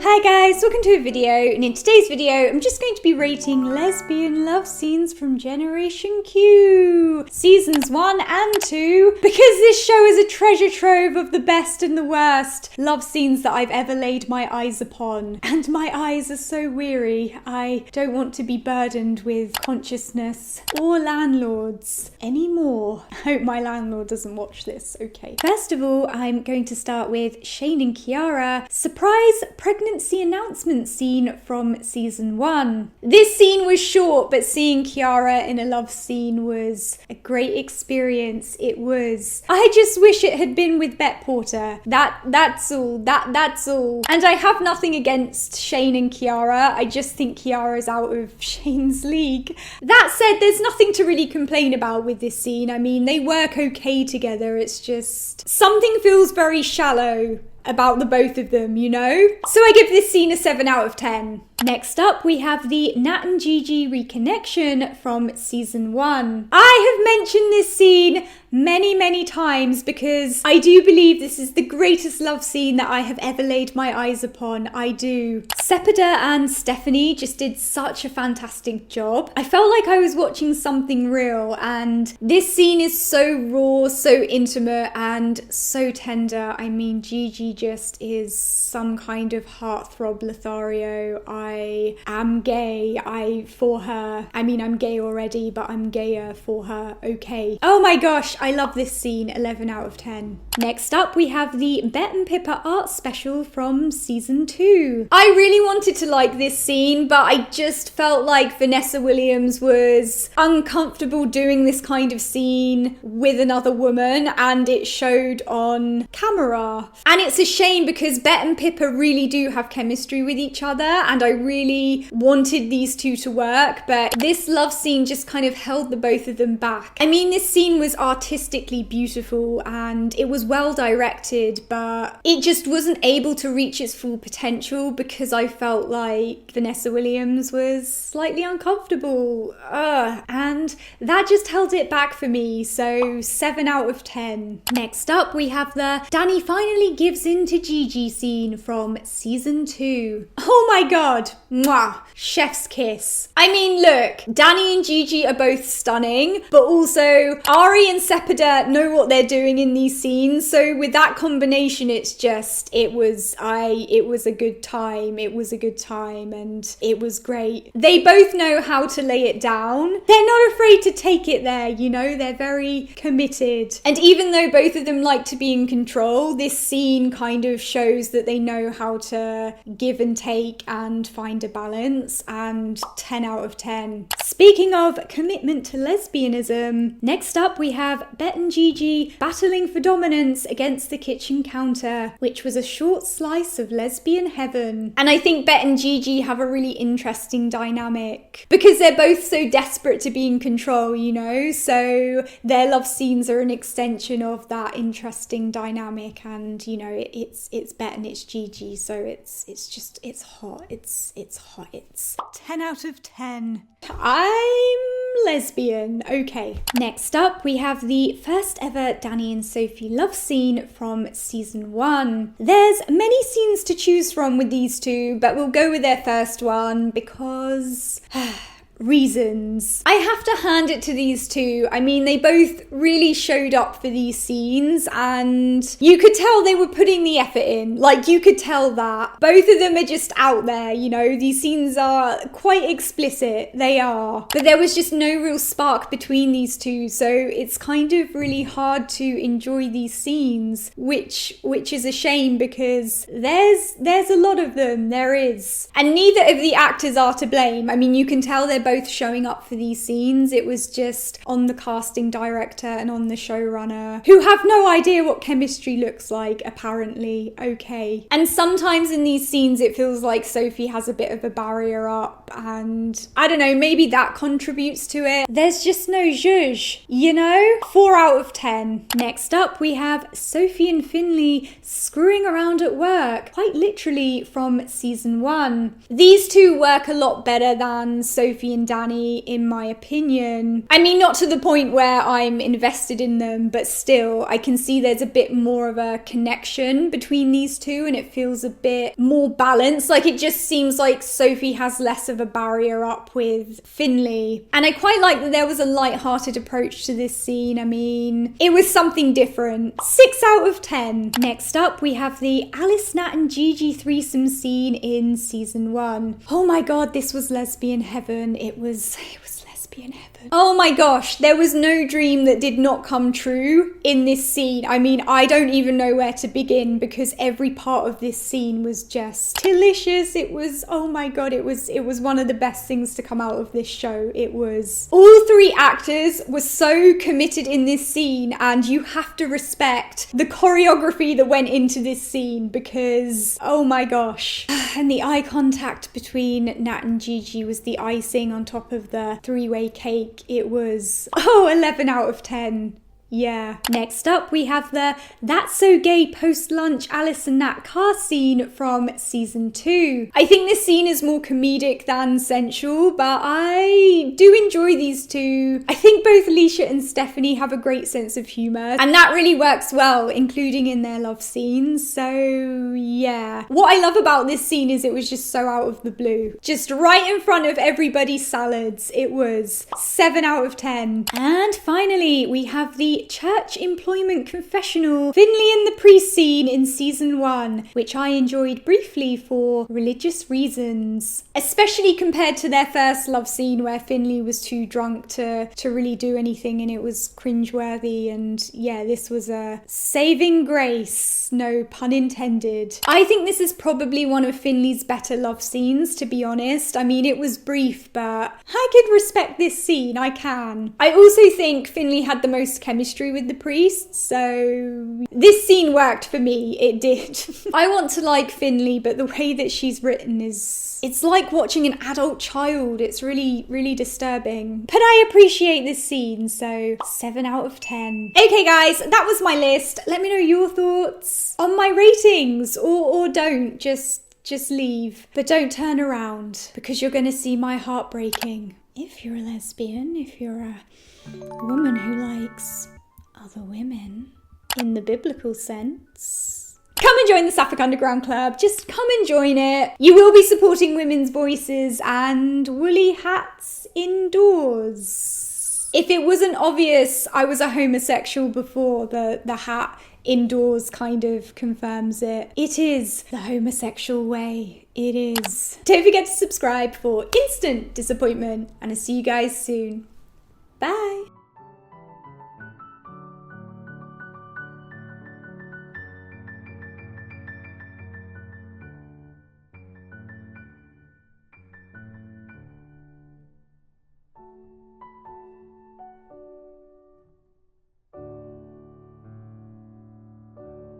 Hi guys, welcome to a video, and in today's video I'm just going to be rating lesbian love scenes from Generation Q, seasons 1 and 2, because this show is a treasure trove of the best and the worst love scenes that I've ever laid my eyes upon. And my eyes are so weary, I don't want to be burdened with consciousness or landlords anymore. I hope my landlord doesn't watch this, okay. First of all, I'm going to start with Shane and Kiara, surprise pregnancy announcement scene from season 1. This scene was short, but seeing Kiara in a love scene was a great experience. It was. I just wish it had been with Bet Porter. That's all. That's all. And I have nothing against Shane and Kiara. I just think Kiara's out of Shane's league. That said, there's nothing to really complain about with this scene. I mean, they work okay together. It's just something feels very shallow about the both of them, you know? So I give this scene a 7 out of 10. Next up, we have the Nat and Gigi reconnection from season 1. I have mentioned this scene many times because I do believe this is the greatest love scene that I have ever laid my eyes upon. I do. Sepida and Stephanie just did such a fantastic job. I felt like I was watching something real, and this scene is so raw, so intimate, and so tender. I mean, Gigi just is some kind of heartthrob Lothario. I am gay for her. I mean, I'm gay already, but I'm gayer for her, okay. Oh my gosh, I love this scene, 11 out of 10. Next up, we have the Bet and Pippa art special from season 2. I really wanted to like this scene, but I just felt like Vanessa Williams was uncomfortable doing this kind of scene with another woman, and it showed on camera. And it's a shame because Bet and Pippa really do have chemistry with each other, and I really wanted these two to work, but this love scene just kind of held the both of them back. I mean, this scene was artistically beautiful and it was well directed, but it just wasn't able to reach its full potential because I felt like Vanessa Williams was slightly uncomfortable. And that just held it back for me, so 7 out of 10. Next up, we have the Danny finally gives in to Gigi scene from season 2. Oh my god, mwah, chef's kiss. I mean, look, Danny and Gigi are both stunning, but also Ari and Sepida know what they're doing in these scenes, so with that combination, it was a good time. It was a good time, and it was great. They both know how to lay it down. They're not afraid to take it there, you know, they're very committed. And even though both of them like to be in control, this scene kind of shows that they know how to give and take and find a balance, and 10 out of 10. Speaking of commitment to lesbianism, next up we have Bet and Gigi battling for dominance against the kitchen counter, which was a short slice of lesbian heaven. And I think Bet and Gigi have a really interesting dynamic because they're both so desperate to be in control, you know, so their love scenes are an extension of that interesting dynamic, and you know, it's Bet and it's Gigi, so it's hot. It's hot. It's 10 out of 10. I'm lesbian. Okay. Next up, we have the first ever Danny and Sophie love scene from season 1. There's many scenes to choose from with these two, but we'll go with their first one because reasons. I have to hand it to these two. I mean, they both really showed up for these scenes, and you could tell they were putting the effort in. Like, you could tell that. Both of them are just out there, you know. These scenes are quite explicit. They are. But there was just no real spark between these two, so it's kind of really hard to enjoy these scenes, which is a shame because there's a lot of them. There is. And neither of the actors are to blame. I mean, you can tell they're both showing up for these scenes. It was just on the casting director and on the showrunner, who have no idea what chemistry looks like, apparently. Okay. And sometimes in these scenes it feels like Sophie has a bit of a barrier up, and I don't know, maybe that contributes to it. There's just no zhuzh, you know? 4 out of 10. Next up, we have Sophie and Finley screwing around at work, quite literally from season 1. These two work a lot better than Sophie and Danny, in my opinion. I mean, not to the point where I'm invested in them, but still, I can see there's a bit more of a connection between these two, and it feels a bit more balanced. Like, it just seems like Sophie has less of a barrier up with Finley. And I quite like that there was a light-hearted approach to this scene. I mean, it was something different. 6 out of 10. Next up, we have the Alice, Nat and Gigi threesome scene in season 1. Oh my god, this was lesbian heaven. It was lesbian heaven. Oh my gosh, there was no dream that did not come true in this scene. I mean, I don't even know where to begin because every part of this scene was just delicious. It was, oh my god, it was one of the best things to come out of this show. It was, all 3 actors were so committed in this scene, and you have to respect the choreography that went into this scene because, oh my gosh. And the eye contact between Nat and Gigi was the icing on top of the 3-way cake. It was, 11 out of 10. Yeah. Next up, we have the That's So Gay post-lunch Alice and Nat car scene from season 2. I think this scene is more comedic than sensual, but I do enjoy these two. I think both Alicia and Stephanie have a great sense of humour, and that really works well, including in their love scenes. So yeah. What I love about this scene is it was just so out of the blue. Just right in front of everybody's salads. It was 7 out of 10. And finally, we have the church employment confessional, Finley and the priest scene in season 1, which I enjoyed briefly for religious reasons, especially compared to their first love scene where Finley was too drunk to really do anything and it was cringeworthy. And yeah, this was a saving grace, no pun intended. I think this is probably one of Finley's better love scenes, to be honest. I mean, it was brief, but I could respect this scene. I can. I also think Finley had the most chemistry with the priest, so this scene worked for me. It did. I want to like Finley, but the way that she's written is, it's like watching an adult child. It's really, really disturbing. But I appreciate this scene, so 7 out of 10. Okay guys, that was my list. Let me know your thoughts on my ratings, or don't. Just leave. But don't turn around, because you're gonna see my heart breaking. If you're a lesbian, if you're a woman who likes other women in the biblical sense, come and join the Sapphic Underground Club. Just come and join it. You will be supporting women's voices and woolly hats indoors. If it wasn't obvious, I was a homosexual before. The hat indoors kind of confirms it. It is the homosexual way. It is. Don't forget to subscribe for instant disappointment, and I'll see you guys soon. Bye.